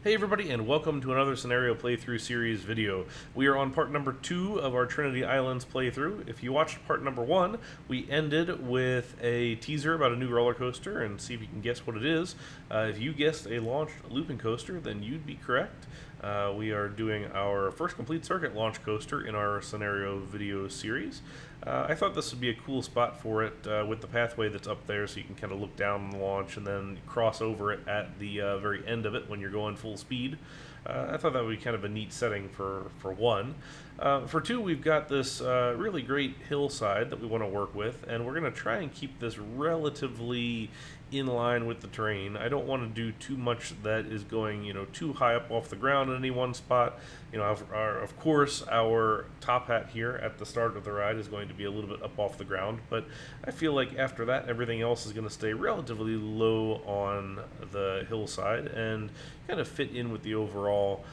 Hey everybody, and welcome to another scenario playthrough series video. We are on part number 2 of our Trinity Islands playthrough. If you watched part number 1, we ended with a teaser about a new roller coaster and see if you can guess what it is. If you guessed a launched looping coaster, then you'd be correct. We are doing our first complete circuit launch coaster in our scenario video series. I thought this would be a cool spot for it with the pathway that's up there, so you can kind of look down on the launch and then cross over it at the very end of it when you're going full speed. I thought that would be kind of a neat setting for one. For two, we've got this really great hillside that we want to work with, and we're going to try and keep this relatively in line with the terrain. I don't want to do too much that is going, too high up off the ground in any one spot. Of course, our top hat here at the start of the ride is going to be a little bit up off the ground, but I feel like after that, everything else is going to stay relatively low on the hillside and kind of fit in with the overall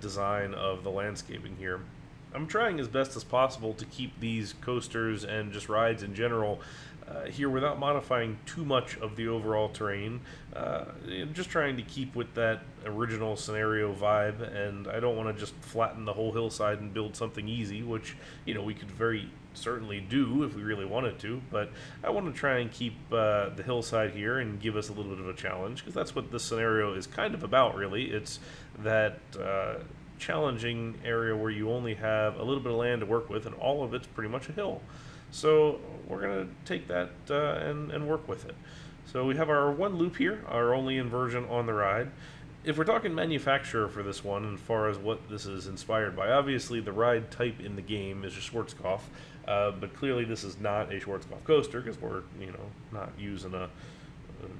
design of the landscaping here. I'm trying as best as possible to keep these coasters and just rides in general here without modifying too much of the overall terrain. Just trying to keep with that original scenario vibe, and I don't want to just flatten the whole hillside and build something easy, which we could very certainly do if we really wanted to, but I want to try and keep the hillside here and give us a little bit of a challenge, because that's what this scenario is kind of about, really. It's that challenging area where you only have a little bit of land to work with and all of it's pretty much a hill. So we're going to take that and work with it. So we have our one loop here, our only inversion on the ride. If we're talking manufacturer for this one, as far as what this is inspired by, obviously the ride type in the game is a Schwarzkopf, but clearly this is not a Schwarzkopf coaster, because we're not using a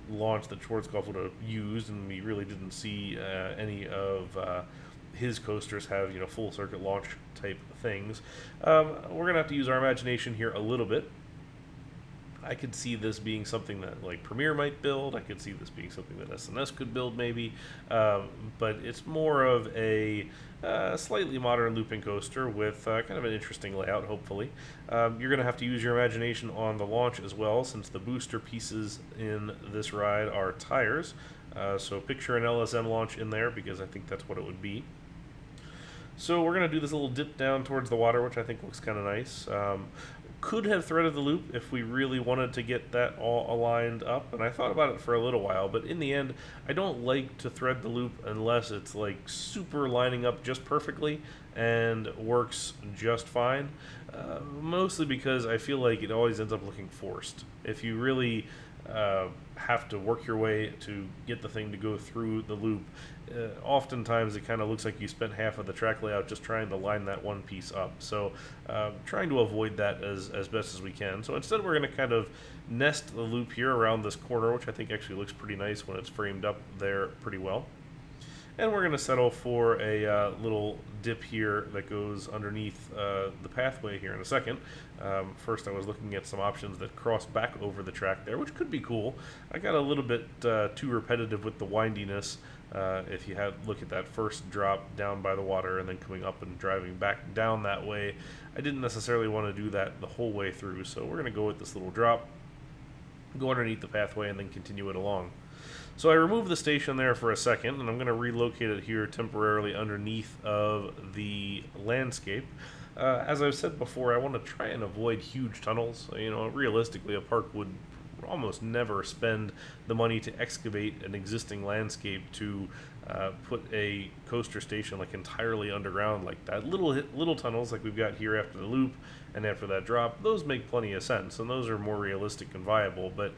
launch that Schwarzkopf would have used, and we really didn't see any of his coasters have full circuit launch type things. We're gonna have to use our imagination here a little bit. I could see this being something that like Premiere might build. I could see this being something that SNS could build maybe, but it's more of a slightly modern looping coaster with kind of an interesting layout, hopefully. You're going to have to use your imagination on the launch as well, since the booster pieces in this ride are tires. So picture an LSM launch in there, because I think that's what it would be. So we're going to do this little dip down towards the water, which I think looks kind of nice. Could have threaded the loop if we really wanted to get that all aligned up, and I thought about it for a little while, but in the end, I don't like to thread the loop unless it's like super lining up just perfectly and works just fine, mostly because I feel like it always ends up looking forced. If you really have to work your way to get the thing to go through the loop, oftentimes it kind of looks like you spent half of the track layout just trying to line that one piece up. So trying to avoid that as best as we can. So instead we're going to kind of nest the loop here around this corner, which I think actually looks pretty nice when it's framed up there pretty well. And we're going to settle for a little dip here that goes underneath the pathway here in a second. First I was looking at some options that cross back over the track there, which could be cool. I got a little bit too repetitive with the windiness. If you look at that first drop down by the water and then coming up and driving back down that way, I didn't necessarily want to do that the whole way through. So we're going to go with this little drop, go underneath the pathway, and then continue it along. So I removed the station there for a second, and I'm going to relocate it here temporarily underneath of the landscape. As I've said before, I want to try and avoid huge tunnels. Realistically, a park would almost never spend the money to excavate an existing landscape to put a coaster station like entirely underground like that. Little tunnels like we've got here after the loop and after that drop, those make plenty of sense, and those are more realistic and viable. But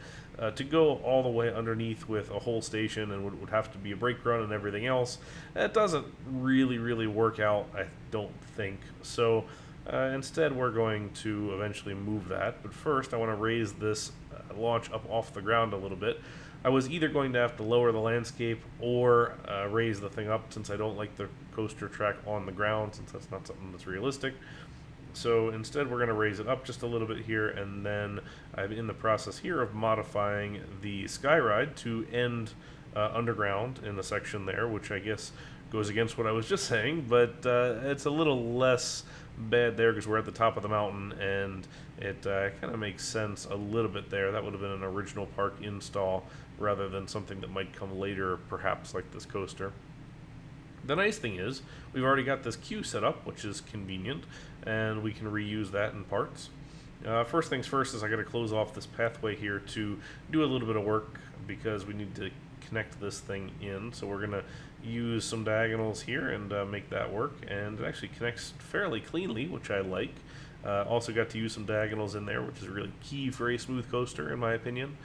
to go all the way underneath with a whole station and would have to be a brake run and everything else, that doesn't really work out, I don't think. So instead we're going to eventually move that, but first I want to raise this launch up off the ground a little bit. I was either going to have to lower the landscape or raise the thing up, since I don't like the coaster track on the ground, since that's not something that's realistic. So instead we're going to raise it up just a little bit here, and then I'm in the process here of modifying the sky ride to end underground in the section there, which I guess goes against what I was just saying, but it's a little less bad there because we're at the top of the mountain, and it kind of makes sense a little bit there. That would have been an original park install rather than something that might come later, perhaps like this coaster. The nice thing is we've already got this queue set up, which is convenient, and we can reuse that in parts. First things first is I got to close off this pathway here to do a little bit of work because we need to connect this thing in. So we're going to use some diagonals here and make that work, and it actually connects fairly cleanly, which I like. Also got to use some diagonals in there, which is really key for a smooth coaster in my opinion.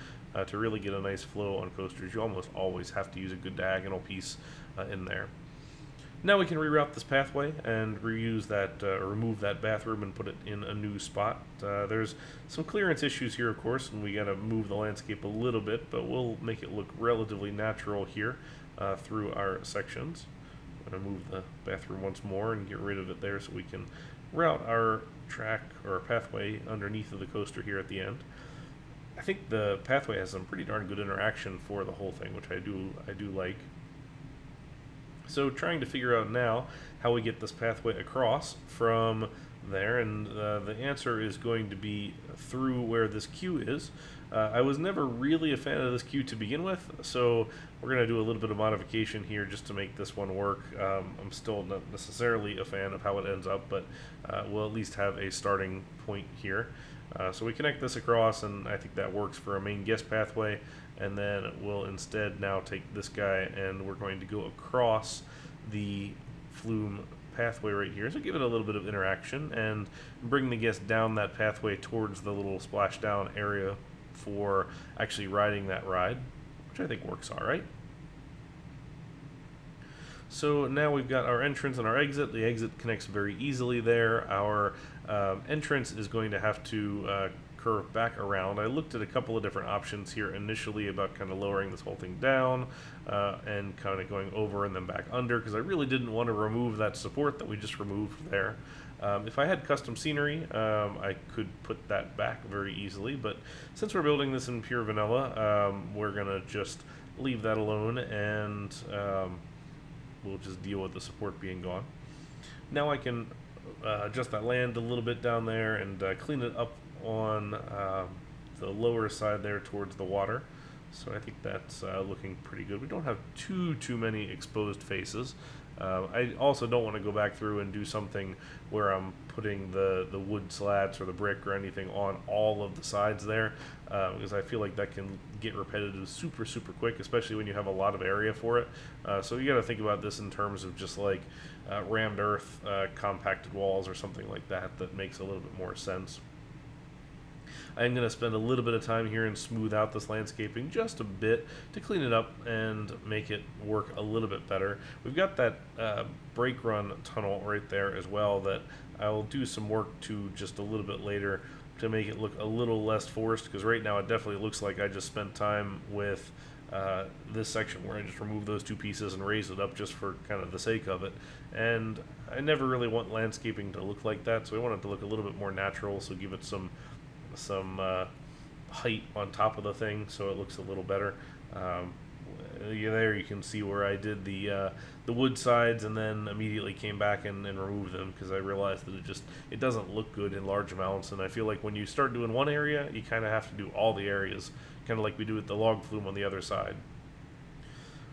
To really get a nice flow on coasters, you almost always have to use a good diagonal piece in there. Now we can reroute this pathway and reuse that, or remove that bathroom and put it in a new spot. There's some clearance issues here, of course, and we got to move the landscape a little bit, but we'll make it look relatively natural here through our sections. I'm going to move the bathroom once more and get rid of it there so we can route our track or pathway underneath of the coaster here at the end. I think the pathway has some pretty darn good interaction for the whole thing, which I do like. So trying to figure out now how we get this pathway across from there, and the answer is going to be through where this queue is. I was never really a fan of this queue to begin with, so we're going to do a little bit of modification here just to make this one work. I'm still not necessarily a fan of how it ends up, but we'll at least have a starting point here. So we connect this across, and I think that works for a main guest pathway, and then we'll instead now take this guy and we're going to go across the flume pathway right here, so give it a little bit of interaction and bring the guest down that pathway towards the little splashdown area for actually riding that ride, which I think works alright. So now we've got our entrance and our exit. The exit connects very easily there. Our entrance is going to have to curve back around. I looked at a couple of different options here initially about kind of lowering this whole thing down and kind of going over and then back under, because I really didn't want to remove that support that we just removed there. If I had custom scenery, I could put that back very easily, but since we're building this in pure vanilla, we're going to just leave that alone, and we'll just deal with the support being gone. Now I can adjust that land a little bit down there and clean it up on the lower side there towards the water. So I think that's looking pretty good. We don't have too many exposed faces. I also don't want to go back through and do something where I'm putting the wood slats or the brick or anything on all of the sides there, because I feel like that can get repetitive super quick, especially when you have a lot of area for it. So you got to think about this in terms of just like rammed earth, compacted walls or something like that that makes a little bit more sense. I'm going to spend a little bit of time here and smooth out this landscaping just a bit to clean it up and make it work a little bit better. We've got that brake run tunnel right there as well that I'll do some work to just a little bit later to make it look a little less forced, because right now it definitely looks like I just spent time with this section where I just removed those two pieces and raised it up just for kind of the sake of it. And I never really want landscaping to look like that, so I want it to look a little bit more natural, so give it some height on top of the thing so it looks a little better. There you can see where I did the wood sides and then immediately came back and removed them, because I realized that it doesn't look good in large amounts, and I feel like when you start doing one area you kind of have to do all the areas, kind of like we do with the log flume on the other side.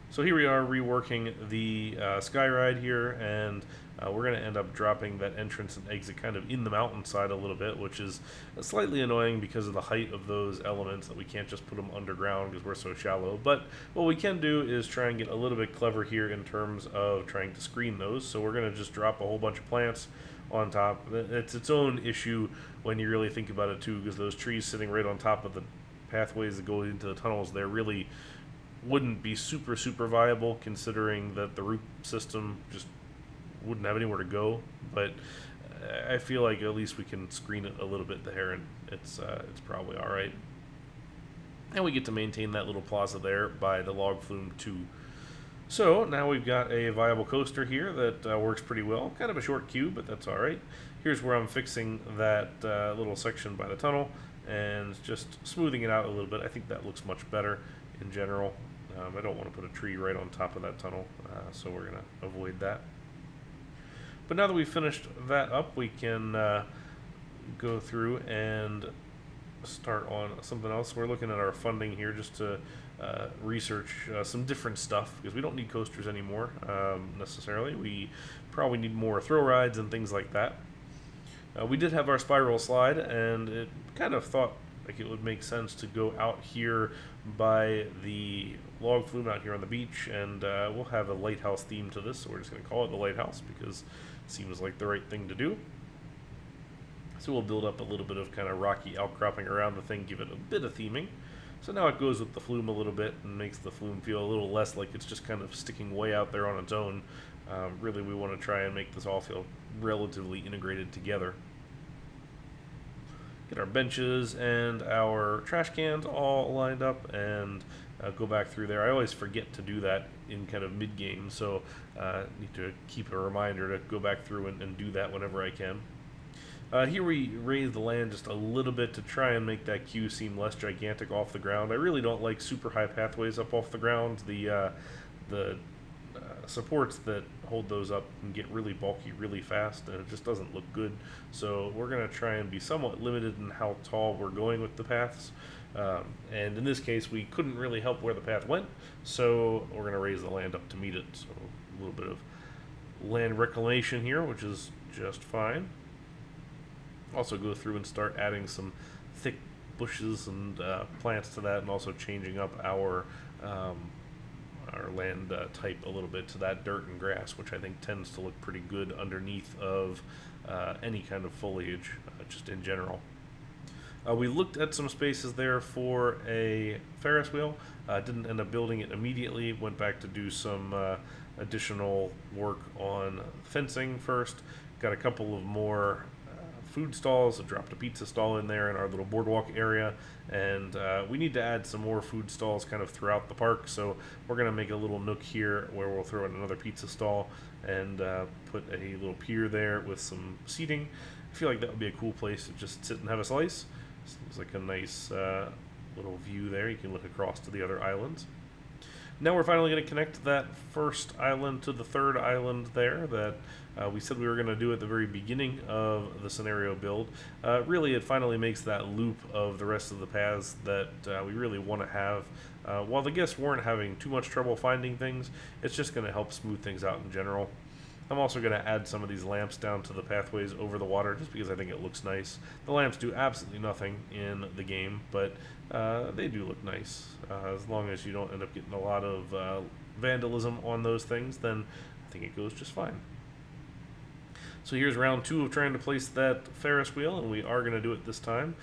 So here we are reworking the sky ride here, and we're going to end up dropping that entrance and exit kind of in the mountainside a little bit, which is slightly annoying because of the height of those elements that we can't just put them underground because we're so shallow. But what we can do is try and get a little bit clever here in terms of trying to screen those. So we're going to just drop a whole bunch of plants on top. It's its own issue when you really think about it too, because those trees sitting right on top of the pathways that go into the tunnels, they're really wouldn't be super viable, considering that the root system just wouldn't have anywhere to go. But I feel like at least we can screen it a little bit there, and it's probably all right. And we get to maintain that little plaza there by the log flume too. So now we've got a viable coaster here that works pretty well. Kind of a short queue, but that's all right. Here's where I'm fixing that little section by the tunnel and just smoothing it out a little bit. I think that looks much better in general. I don't want to put a tree right on top of that tunnel, so we're going to avoid that. But now that we've finished that up, we can go through and start on something else. We're looking at our funding here just to research some different stuff, because we don't need coasters anymore necessarily. We probably need more thrill rides and things like that. We did have our spiral slide, and it kind of thought like it would make sense to go out here by the log flume out here on the beach, and we'll have a lighthouse theme to this, so we're just going to call it the lighthouse because it seems like the right thing to do. So we'll build up a little bit of kind of rocky outcropping around the thing, give it a bit of theming. So now it goes with the flume a little bit and makes the flume feel a little less like it's just kind of sticking way out there on its own. Really, we want to try and make this all feel relatively integrated together. Get our benches and our trash cans all lined up, and go back through there. I always forget to do that in kind of mid-game, so need to keep a reminder to go back through and do that whenever I can. Here we raise the land just a little bit to try and make that queue seem less gigantic off the ground. I really don't like super high pathways up off the ground. The supports that hold those up can get really bulky really fast, and it just doesn't look good. So we're going to try and be somewhat limited in how tall we're going with the paths. And in this case, we couldn't really help where the path went, so we're going to raise the land up to meet it. So a little bit of land reclamation here, which is just fine. Also go through and start adding some thick bushes and plants to that, and also changing up our land type a little bit to that dirt and grass, which I think tends to look pretty good underneath of any kind of foliage, just in general. We looked at some spaces there for a Ferris wheel. Didn't end up building it immediately. Went back to do some additional work on fencing first. Got a couple of more food stalls. I dropped a pizza stall in there in our little boardwalk area, and we need to add some more food stalls kind of throughout the park, so we're going to make a little nook here where we'll throw in another pizza stall and put a little pier there with some seating. I feel like that would be a cool place to just sit and have a slice. Seems like a nice little view there. You can look across to the other islands. Now we're finally going to connect that first island to the third island there that we said we were going to do at the very beginning of the scenario build. Really, it finally makes that loop of the rest of the paths that we really want to have. While the guests weren't having too much trouble finding things, it's just going to help smooth things out in general. I'm also going to add some of these lamps down to the pathways over the water just because I think it looks nice. The lamps do absolutely nothing in the game, but they do look nice. As long as you don't end up getting a lot of vandalism on those things, then I think it goes just fine. So here's round 2 of trying to place that Ferris wheel, and we are going to do it this time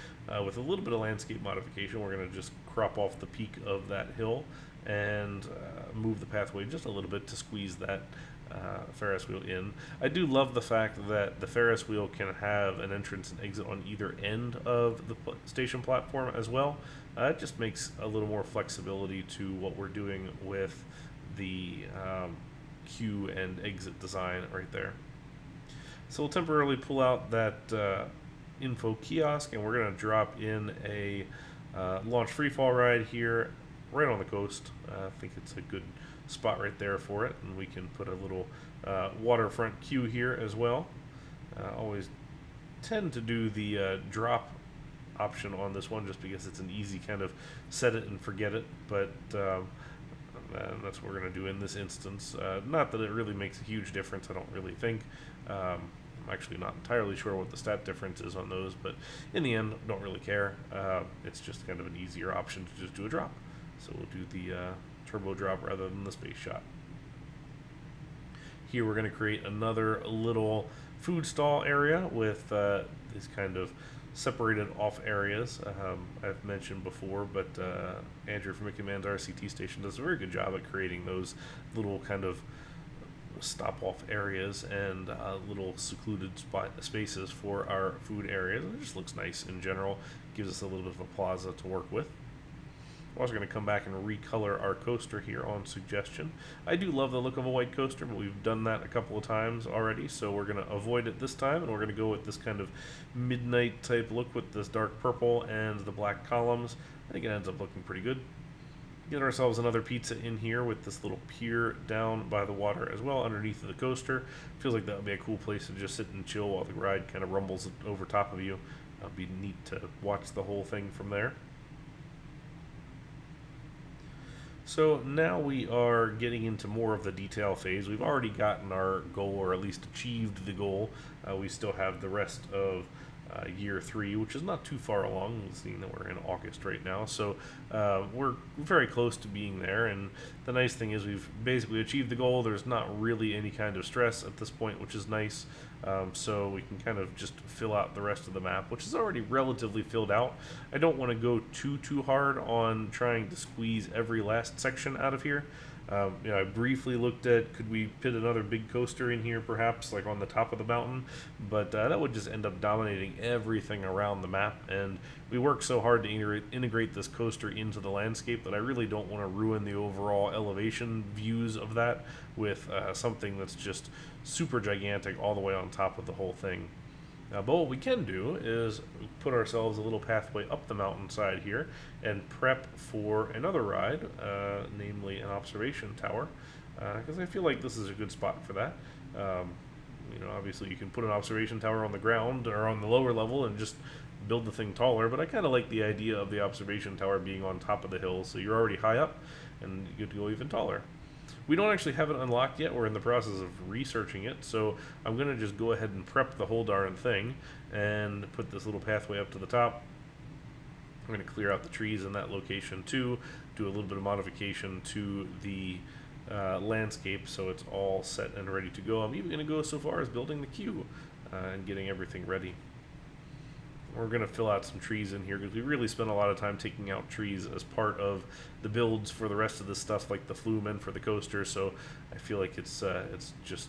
with a little bit of landscape modification. We're going to just crop off the peak of that hill and move the pathway just a little bit to squeeze that Ferris wheel in. I do love the fact that the Ferris wheel can have an entrance and exit on either end of the station platform as well. It just makes a little more flexibility to what we're doing with the queue and exit design right there. So we'll temporarily pull out that info kiosk, and we're going to drop in a launch freefall ride here right on the coast. I think it's a good spot right there for it, and we can put a little waterfront queue here as well. Always tend to do the drop option on this one just because it's an easy kind of set it and forget it, but that's what we're going to do in this instance. Not that it really makes a huge difference, I don't really think. I'm actually not entirely sure what the stat difference is on those, but in the end, don't really care. It's just kind of an easier option to just do a drop. So we'll do the turbo drop rather than the space shot. Here we're going to create another little food stall area with these kind of separated off areas. I've mentioned before, but Andrew from Mickey Man's RCT station does a very good job at creating those little kind of stop off areas and little secluded spaces for our food areas. It just looks nice in general. Gives us a little bit of a plaza to work with. We're also going to come back and recolor our coaster here on suggestion. I do love the look of a white coaster, but we've done that a couple of times already, so we're going to avoid it this time, and we're going to go with this kind of midnight type look with this dark purple and the black columns. I think it ends up looking pretty good. Get ourselves another pizza in here with this little pier down by the water as well underneath the coaster. Feels like that would be a cool place to just sit and chill while the ride kind of rumbles over top of you. It'd be neat to watch the whole thing from there. So now we are getting into more of the detail phase. We've already gotten our goal, or at least achieved the goal. We still have the rest of year 3, which is not too far along, seeing that we're in August right now. So we're very close to being there. And the nice thing is we've basically achieved the goal. There's not really any kind of stress at this point, which is nice. So we can kind of just fill out the rest of the map, which is already relatively filled out. I don't want to go too hard on trying to squeeze every last section out of here. I briefly looked at, could we put another big coaster in here perhaps, like on the top of the mountain, but that would just end up dominating everything around the map, and we work so hard to integrate this coaster into the landscape that I really don't want to ruin the overall elevation views of that with something that's just super gigantic all the way on top of the whole thing. But what we can do is put ourselves a little pathway up the mountainside here and prep for another ride, namely an observation tower, because I feel like this is a good spot for that. Obviously you can put an observation tower on the ground or on the lower level and just build the thing taller, but I kind of like the idea of the observation tower being on top of the hill, so you're already high up and you get to go even taller. We don't actually have it unlocked yet. We're in the process of researching it, so I'm going to just go ahead and prep the whole darn thing and put this little pathway up to the top. I'm going to clear out the trees in that location too, do a little bit of modification to the landscape so it's all set and ready to go. I'm even going to go so far as building the queue and getting everything ready. We're going to fill out some trees in here because we really spent a lot of time taking out trees as part of the builds for the rest of this stuff, like the flume and for the coaster, so I feel like it's just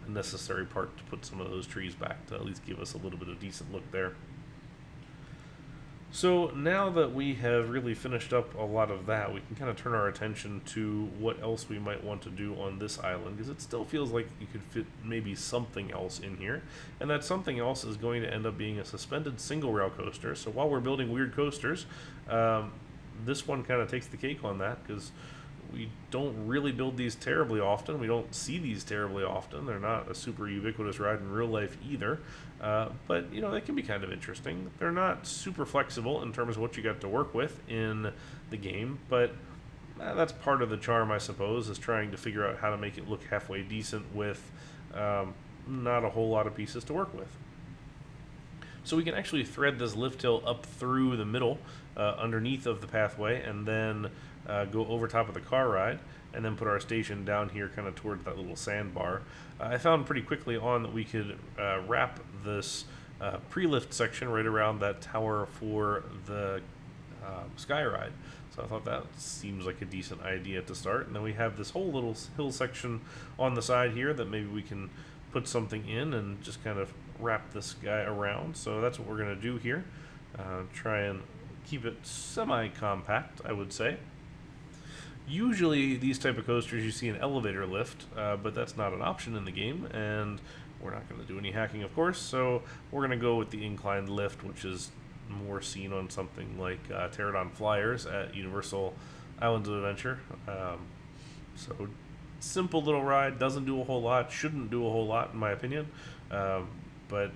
a necessary part to put some of those trees back to at least give us a little bit of decent look there. So now that we have really finished up a lot of that, we can kind of turn our attention to what else we might want to do on this island, because it still feels like you could fit maybe something else in here, and that something else is going to end up being a suspended single rail coaster. So while we're building weird coasters, this one kind of takes the cake on that, because we don't really build these terribly often. We don't see these terribly often. They're not a super ubiquitous ride in real life either. But, they can be kind of interesting. They're not super flexible in terms of what you got to work with in the game, but that's part of the charm, I suppose, is trying to figure out how to make it look halfway decent with not a whole lot of pieces to work with. So we can actually thread this lift hill up through the middle, underneath of the pathway, and then go over top of the car ride, and then put our station down here kind of towards that little sandbar. I found pretty quickly on that we could wrap this pre-lift section right around that tower for the sky ride. So I thought that seems like a decent idea to start. And then we have this whole little hill section on the side here that maybe we can put something in and just kind of wrap this guy around. So that's what we're going to do here. Try and keep it semi-compact, I would say. Usually these type of coasters you see an elevator lift, but that's not an option in the game, and we're not going to do any hacking, of course, so we're going to go with the inclined lift, which is more seen on something like Pterodon Flyers at Universal Islands of Adventure. So simple little ride, doesn't do a whole lot, shouldn't do a whole lot in my opinion, but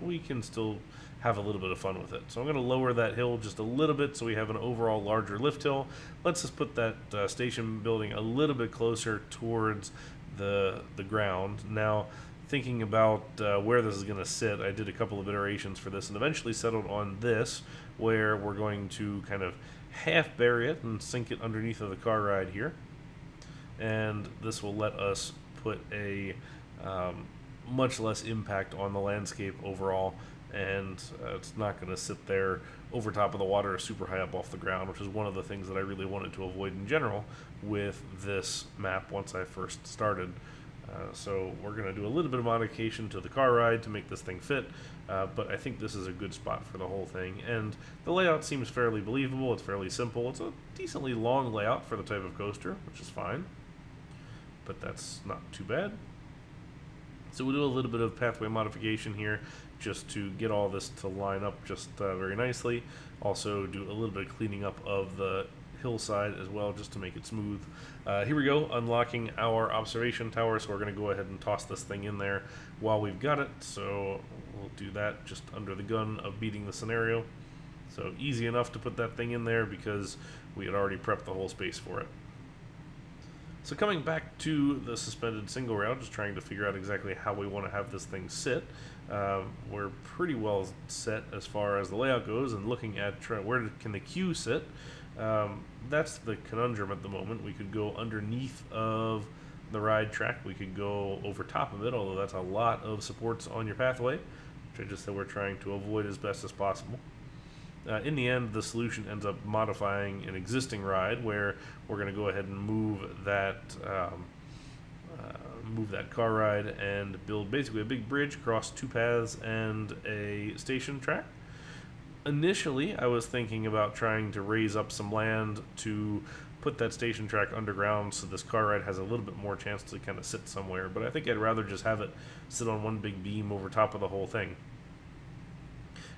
we can still have a little bit of fun with it. So I'm going to lower that hill just a little bit so we have an overall larger lift hill. Let's just put that station building a little bit closer towards the ground. Now, thinking about where this is going to sit, I did a couple of iterations for this and eventually settled on this, where we're going to kind of half bury it and sink it underneath of the car ride here. And this will let us put a much less impact on the landscape overall, and it's not going to sit there over top of the water super high up off the ground, which is one of the things that I really wanted to avoid in general with this map once I first started. So we're going to do a little bit of modification to the car ride to make this thing fit, but I think this is a good spot for the whole thing, and the layout seems fairly believable. It's fairly simple. It's a decently long layout for the type of coaster, which is fine, but that's not too bad. So we'll do a little bit of pathway modification here just to get all this to line up just very nicely. Also do a little bit of cleaning up of the hillside as well just to make it smooth. Here we go, unlocking our observation tower, so we're going to go ahead and toss this thing in there while we've got it. So we'll do that just under the gun of beating the scenario. So easy enough to put that thing in there because we had already prepped the whole space for it. So coming back to the suspended single rail, just trying to figure out exactly how we want to have this thing sit. We're pretty well set as far as the layout goes, and looking at where can the queue sit. That's the conundrum at the moment. We could go underneath of the ride track. We could go over top of it, although that's a lot of supports on your pathway, which I just said we're trying to avoid as best as possible. In the end, the solution ends up modifying an existing ride where we're going to go ahead and move that car ride and build basically a big bridge across two paths and a station track. Initially, I was thinking about trying to raise up some land to put that station track underground so this car ride has a little bit more chance to kind of sit somewhere, but I think I'd rather just have it sit on one big beam over top of the whole thing.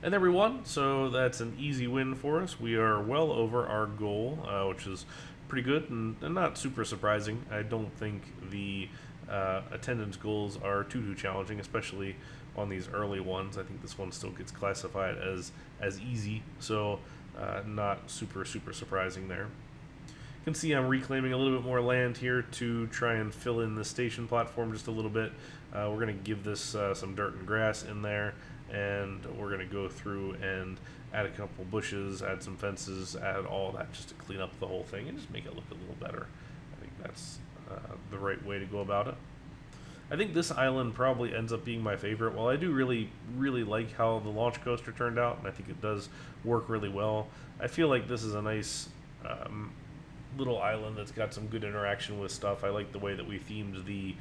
And there we won, so that's an easy win for us. We are well over our goal, which is pretty good and not super surprising. I don't think the attendance goals are too challenging, especially on these early ones. I think this one still gets classified as easy, so not super surprising there. You can see I'm reclaiming a little bit more land here to try and fill in the station platform just a little bit. We're going to give this some dirt and grass in there, and we're going to go through and add a couple bushes, add some fences, add all that just to clean up the whole thing and just make it look a little better. I think that's the right way to go about it. I think this island probably ends up being my favorite. While I do really like how the launch coaster turned out, and I think it does work really well, I feel like this is a nice little island that's got some good interaction with stuff. I like the way that we themed the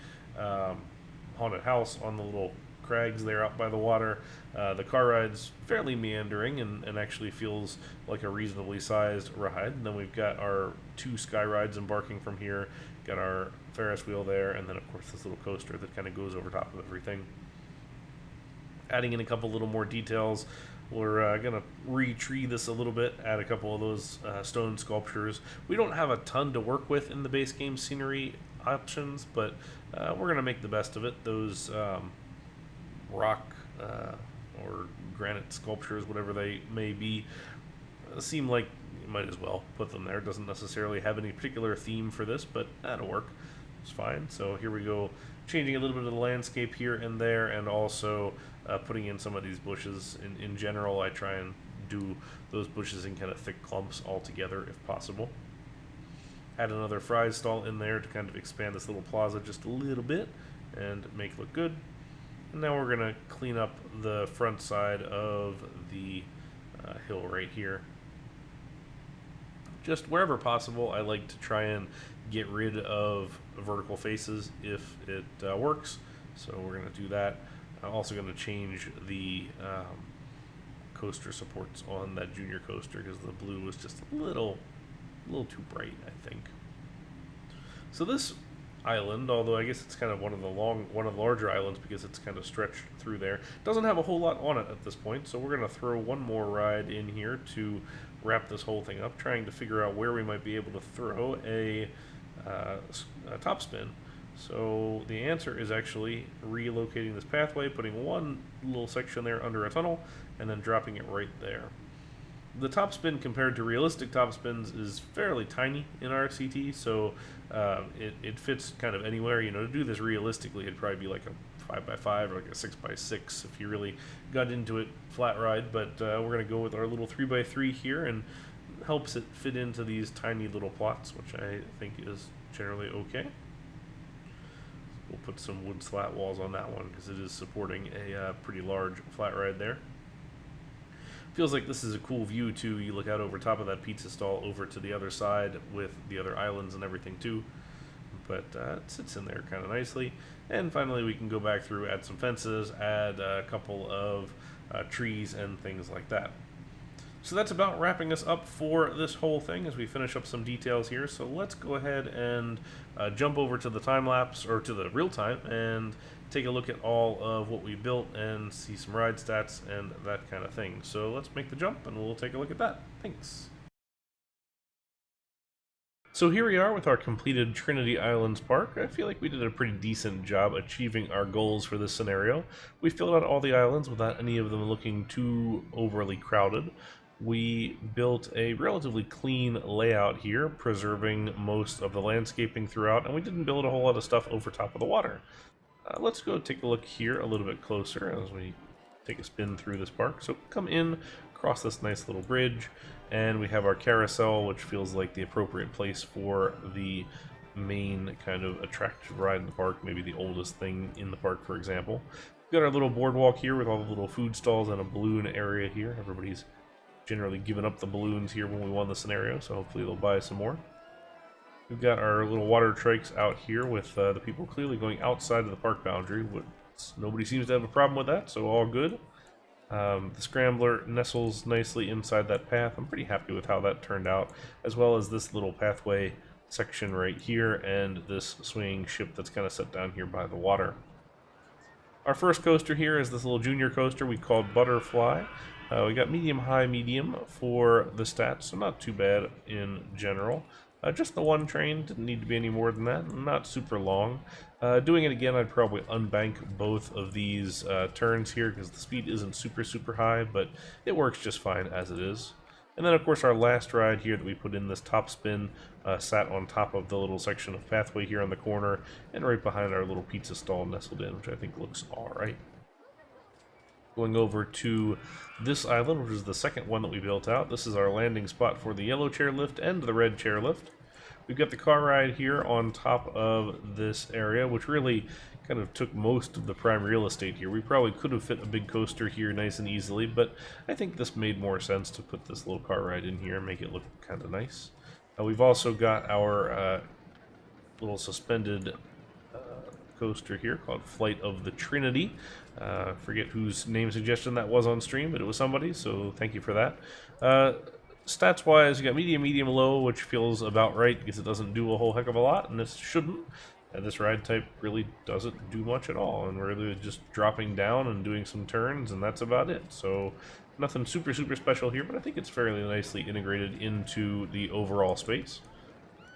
haunted house on the little crags there out by the water. The car ride's fairly meandering and actually feels like a reasonably sized ride. And then we've got our two sky rides embarking from here, got our Ferris wheel there, and then of course this little coaster that kind of goes over top of everything. Adding in a couple little more details, we're going to re-tree this a little bit, add a couple of those stone sculptures. We don't have a ton to work with in the base game scenery options, but we're going to make the best of it. Those rock or granite sculptures, whatever they may be, seem like you might as well put them there. It doesn't necessarily have any particular theme for this, but that'll work. It's fine. So here we go, changing a little bit of the landscape here and there, and also putting in some of these bushes. In general, I try and do those bushes in kind of thick clumps all together if possible. Add another fries stall in there to kind of expand this little plaza just a little bit and make it look good. And now we're going to clean up the front side of the hill right here. Just wherever possible, I like to try and get rid of vertical faces if it works. So we're going to do that. I'm also going to change the coaster supports on that junior coaster because the blue was just a little too bright, I think. So this island, although I guess it's kind of one of the larger islands because it's kind of stretched through there, doesn't have a whole lot on it at this point. So we're going to throw one more ride in here to wrap this whole thing up, trying to figure out where we might be able to throw a top spin. So the answer is actually relocating this pathway, putting one little section there under a tunnel, and then dropping it right there. The top spin compared to realistic top spins is fairly tiny in RCT, so it fits kind of anywhere. You know, to do this realistically, it'd probably be like a 5x5 or like a 6x6 if you really got into it flat ride. But we're going to go with our little 3x3 here, and helps it fit into these tiny little plots, which I think is generally okay. We'll put some wood slat walls on that one because it is supporting a pretty large flat ride there. Feels like this is a cool view too. You look out over top of that pizza stall over to the other side with the other islands and everything too. But it sits in there kind of nicely. And finally we can go back through, add some fences, add a couple of trees and things like that. So that's about wrapping us up for this whole thing as we finish up some details here. So let's go ahead and jump over to the time lapse, or to the real time, and take a look at all of what we built and see some ride stats and that kind of thing. So let's make the jump and we'll take a look at that. Thanks. So here we are with our completed Trinity Islands Park. I feel like we did a pretty decent job achieving our goals for this scenario. We filled out all the islands without any of them looking too overly crowded. we built a relatively clean layout here, preserving most of the landscaping throughout, and we didn't build a whole lot of stuff over top of the water. Let's go take a look here a little bit closer as we take a spin through this park. So come in, cross this nice little bridge, and we have our carousel, which feels like the appropriate place for the main kind of attractive ride in the park, maybe the oldest thing in the park, for example. We've got our little boardwalk here with all the little food stalls and a balloon area here. Everybody's generally given up the balloons here when we won the scenario, so hopefully they'll buy some more. We've got our little water trikes out here with the people clearly going outside of the park boundary. Nobody seems to have a problem with that, so all good. The scrambler nestles nicely inside that path. I'm pretty happy with how that turned out, as well as this little pathway section right here and this swinging ship that's kind of set down here by the water. Our first coaster here is this little junior coaster we called Butterfly. We got medium, high, medium for the stats, so not too bad in general. Just the one train, didn't need to be any more than that, not super long. Doing it again, I'd probably unbank both of these turns here because the speed isn't super high, but it works just fine as it is. And then of course our last ride here that we put in, this top spin, sat on top of the little section of pathway here on the corner, and right behind our little pizza stall nestled in, which I think looks alright. Going over to this island, which is the second one that we built out. This is our landing spot for the yellow chairlift and the red chairlift. We've got the car ride here on top of this area, which really kind of took most of the prime real estate here. We probably could have fit a big coaster here nice and easily, but I think this made more sense to put this little car ride in here and make it look kind of nice. We've also got our little suspended coaster here called Flight of the Trinity. Forget whose name suggestion that was on stream, but it was somebody, so thank you for that. Stats wise, you got medium, medium, low, which feels about right because it doesn't do a whole heck of a lot, and this shouldn't. This ride type really doesn't do much at all, and we're really just dropping down and doing some turns, and that's about it. So nothing super special here, but I think it's fairly nicely integrated into the overall space.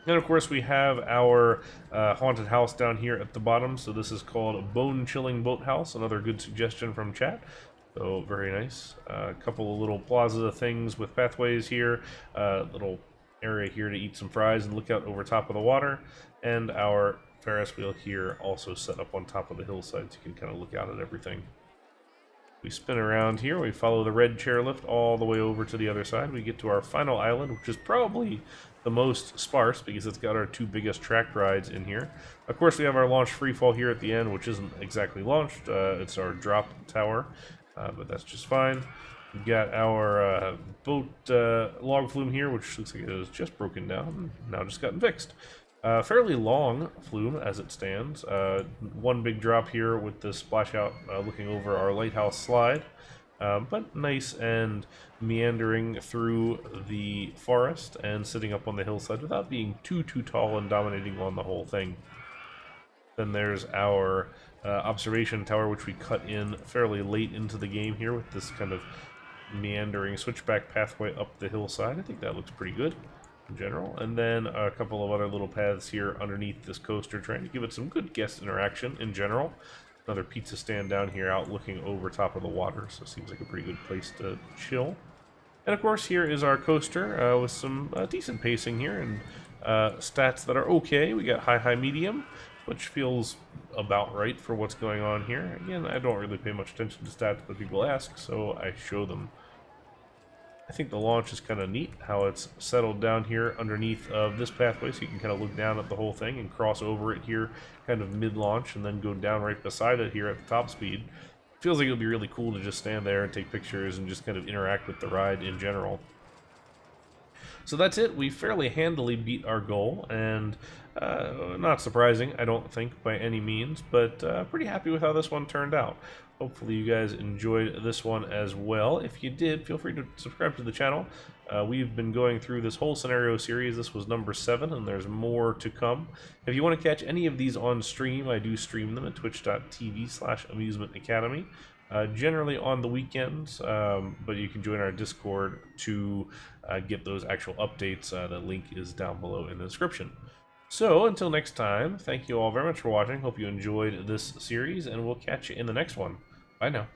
And of course we have our haunted house down here at the bottom, so this is called a Bone-Chilling Boathouse, another good suggestion from chat. So very nice. A couple of little plaza things with pathways here, little area here to eat some fries and look out over top of the water, and our Ferris wheel here also set up on top of the hillside so you can kind of look out at everything. We spin around here, we follow the red chairlift all the way over to the other side. We get to our final island, which is probably the most sparse because it's got our two biggest track rides in here. Of course, we have our launch freefall here at the end, which isn't exactly launched. It's our drop tower, but that's just fine. We've got our boat log flume here, which looks like it was just broken down and now just gotten fixed. Fairly long flume as it stands. One big drop here with the splash out looking over our lighthouse slide. But nice and meandering through the forest and sitting up on the hillside without being too tall and dominating on the whole thing. Then there's our observation tower, which we cut in fairly late into the game here with this kind of meandering switchback pathway up the hillside. I think that looks pretty good in general. And then a couple of other little paths here underneath this coaster, trying to give it some good guest interaction in general. Another pizza stand down here out looking over top of the water, so it seems like a pretty good place to chill. And of course here is our coaster with some decent pacing here and stats that are okay. We got high, medium, which feels about right for what's going on here. Again, I don't really pay much attention to stats, but people ask, so I show them. I think the launch is kind of neat, how it's settled down here underneath of this pathway, so you can kind of look down at the whole thing and cross over it here kind of mid-launch and then go down right beside it here at the top speed. Feels like it would be really cool to just stand there and take pictures and just kind of interact with the ride in general. So that's it. We fairly handily beat our goal, and not surprising, I don't think, by any means, but pretty happy with how this one turned out. Hopefully you guys enjoyed this one as well. If you did, feel free to subscribe to the channel. We've been going through this whole scenario series. This was number 7, and there's more to come. If you want to catch any of these on stream, I do stream them at twitch.tv/amusementacademy. Generally on the weekends, but you can join our Discord to get those actual updates. The link is down below in the description. So, until next time, thank you all very much for watching. Hope you enjoyed this series, and we'll catch you in the next one. Bye now.